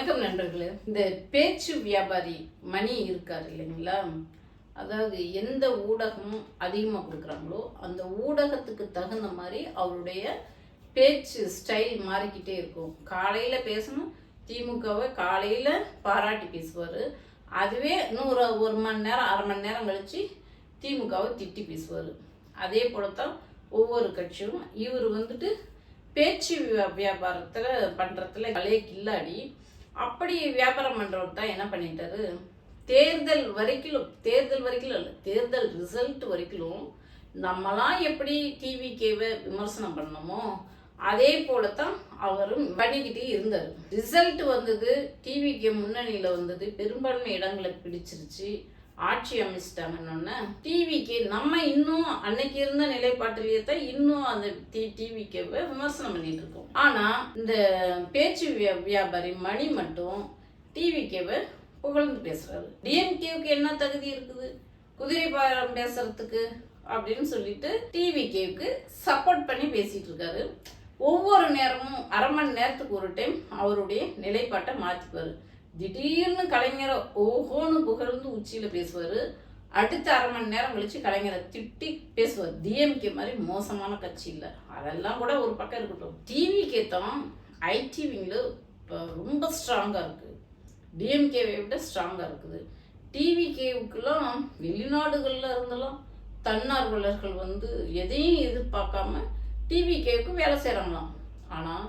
வணக்கம் நண்பர்களே. இந்த பேச்சு வியாபாரி மணி இருக்கார் இல்லைங்களா, அதாவது எந்த ஊடகம் அதிகமாக கொடுக்குறாங்களோ அந்த ஊடகத்துக்கு தகுந்த மாதிரி அவருடைய பேச்சு ஸ்டைல் மாறிக்கிட்டே இருக்கும். காலையில் பேசணும், திமுகவை காலையில் பாராட்டி பேசுவார். அதுவே இன்னும் ஒரு மணி நேரம் அரை மணி நேரம் கழித்து திமுகவை திட்டி பேசுவார். அதே போல தான் ஒவ்வொரு கட்சியும். இவர் வந்துட்டு பேச்சு வியாபாரத்தில் பண்ணுறதுல கலையே கில்லாடி. அப்படி வியாபாரம் பண்ணுறவர் தான் என்ன பண்ணிட்டாரு, தேர்தல் வரைக்கும் இல்லை, தேர்தல் ரிசல்ட் வரைக்கும் நம்மளாம் எப்படி டிவிகேவை விமர்சனம் பண்ணோமோ அதே போலத்தான் அவரும் பண்ணிக்கிட்டே இருந்தார். ரிசல்ட் வந்தது, டிவிகே முன்னணியில் வந்தது, பெரும்பான்மை இடங்களை பிடிச்சிருச்சு, ஆட்சி அமைச்சிட்டாங்கன்னு டிவிக்கு நம்ம இன்னும் அன்னைக்கு இருந்த நிலைப்பாட்டிலேயே தான் இன்னும் அந்த டிவிக்கேவை விமர்சனம் பண்ணிட்டு இருக்கோம். ஆனா இந்த பேச்சு வியாபாரி மணி மட்டும் டிவிக்கேவை புகழ்ந்து பேசுறாரு. டிஎம்கேவுக்கு என்ன தகுதி இருக்குது குதிரை பாரம் பேசுறதுக்கு அப்படின்னு சொல்லிட்டு டிவிகேவுக்கு சப்போர்ட் பண்ணி பேசிட்டு இருக்காரு. ஒவ்வொரு நேரமும் அரை மணி நேரத்துக்கு ஒரு டைம் அவருடைய நிலைப்பாட்டை மாற்றிப்பாரு. திடீர்னு கலைஞரை ஓஹோன்னு புகழ்ந்து உச்சியில் பேசுவார். அடுத்த அரை மணி நேரம் கழிச்சு கலைஞரை திட்டி பேசுவார். டிஎம்கே மாதிரி மோசமான கட்சி இல்லை, அதெல்லாம் கூட ஒரு பக்கம் இருக்கட்டும். டிவிகே தான் ஐடிவிங்கில் இப்போ ரொம்ப ஸ்ட்ராங்காக இருக்குது, டிஎம்கேவை விட ஸ்ட்ராங்காக இருக்குது. டிவிகேவுக்கெல்லாம் வெளிநாடுகளில் இருந்தெல்லாம் தன்னார்வலர்கள் எதையும் எதிர்பார்க்காம டிவிகேவுக்கு வேலை செய்கிறாங்களாம். ஆனால்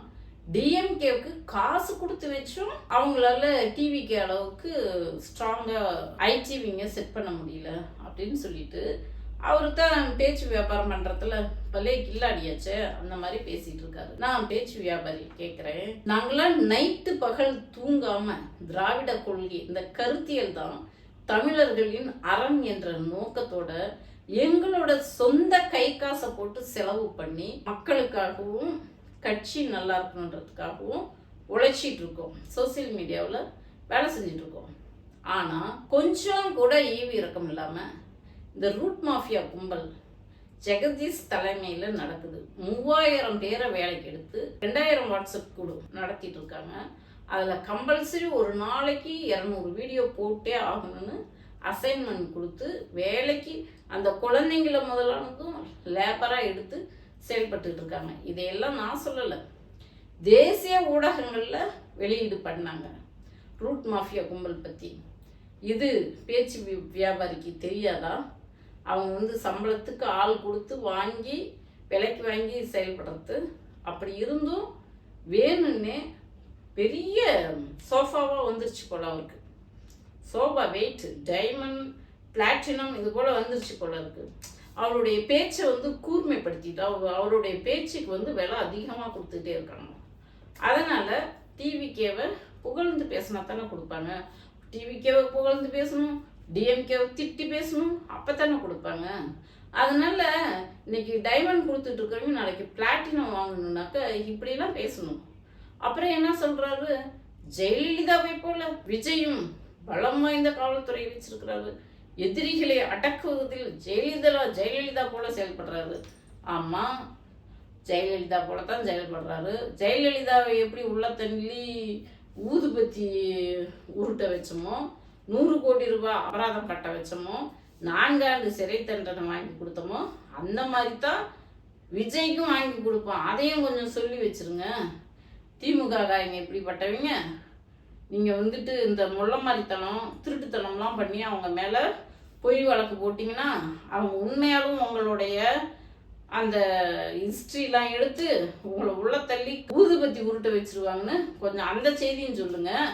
டிஎம்கேவுக்கு காசு கொடுத்து வச்சும் அவங்களால டிவிகே அளவுக்கு ஸ்ட்ராங்காக ஐடிவிங்க செட் பண்ண முடியல அப்படின்னு சொல்லிட்டு அவரு தான் பேச்சு வியாபாரம் பண்ணுறதுல பலே கில்லாடியாச்சு அந்த மாதிரி பேசிட்டு இருக்காரு. நான் பேச்சு வியாபாரி கேட்குறேன், நாங்களாம் நைட்டு பகல் தூங்காம திராவிட கொள்கை இந்த கருத்தியல் தான் தமிழர்களின் அறம் என்ற நோக்கத்தோட எங்களோட சொந்த கை காசை போட்டு செலவு பண்ணி மக்களுக்காகவும் கட்சி நல்லா இருக்கணுன்றதுக்காகவும் உழைச்சிட்டு இருக்கோம், சோசியல் மீடியாவில் வேலை செஞ்சுட்டு இருக்கோம். ஆனால் கொஞ்சம் கூட ஈவி இறக்கம் இல்லாமல் இந்த ரூட் மாஃபியா கும்பல் ஜெகதீஷ் தலைமையில் நடக்குது. 3000 பேரை வேலைக்கு எடுத்து 2000 வாட்ஸ்அப் குழு நடத்திட்டு இருக்காங்க. அதில் கம்பல்சரி ஒரு நாளைக்கு 200 வீடியோ போட்டே ஆகணும்னு அசைன்மெண்ட் கொடுத்து வேலைக்கு அந்த குழந்தைங்கள முதலானதும் லேபராக எடுத்து செயல்பட்டு இருக்காங்க. இதையெல்லாம் நான் சொல்லலை, தேசிய ஊடகங்களில் வெளியீடு பண்ணாங்க ரூட் மாஃபியா கும்பல் பற்றி. இது பேச்சு வியாபாரிக்கு தெரியாதா? அவங்க சம்பளத்துக்கு ஆள் கொடுத்து வாங்கி விலைக்கு வாங்கி செயல்படுறது. அப்படி இருந்தும் வேணும்னே பெரிய சோஃபாவாக வந்துருச்சு போல அவருக்கு. சோஃபா வெயிட் டைமண்ட் பிளாட்டினம் இது போல் வந்துருச்சு போல இருக்கு. அவருடைய பேச்சை கூர்மைப்படுத்திட்டு அவருடைய பேச்சுக்கு விலை அதிகமாக கொடுத்துட்டே இருக்காங்க. அதனால் டிவிகேவை புகழ்ந்து பேசினா தானே கொடுப்பாங்க. டிவிகேவை புகழ்ந்து பேசணும், டிஎம்கேவை திட்டி பேசணும், அப்போ தானே கொடுப்பாங்க. அதனால இன்னைக்கு டைமண்ட் கொடுத்துட்டு இருக்கவங்க நாளைக்கு பிளாட்டினம் வாங்கணுன்னாக்க இப்படிலாம் பேசணும். அப்புறம் என்ன சொல்கிறாரு, ஜெயலலிதாவை போல விஜயும் பலம் வாய்ந்த காவல்துறை வச்சிருக்கிறாரு, எதிரிகளை அடக்குவதில் ஜெயலலிதா போல செயல்படுறாரு. ஆமாம், ஜெயலலிதா போல தான் செயல்படுறாரு. ஜெயலலிதாவை எப்படி உள்ள தள்ளி ஊதுபத்தி உருட்ட வச்சோமோ, 100 கோடி ரூபாய் அபராதம் கட்ட வச்சோமோ, 4 ஆண்டு சிறை தண்டனை வாங்கி கொடுத்தோமோ, அந்த மாதிரி தான் விஜய்க்கும் வாங்கி கொடுப்போம். அதையும் கொஞ்சம் சொல்லி வச்சிருங்க. திமுக காரங்க எப்படிப்பட்டவங்க, நீங்கள் இந்த முள்ள மாதிரித்தனம் திருட்டுத்தனம்லாம் பண்ணி அவங்க மேலே பொய் வழக்கு போட்டிங்கன்னா அவங்க உண்மையாலும் உங்களுடைய அந்த ஹிஸ்ட்ரிலாம் எடுத்து உங்களை உள்ள தள்ளி ஊதுபத்தி உருட்ட வச்சிருவாங்கன்னு கொஞ்சம் அந்த செய்தியும் சொல்லுங்கள்.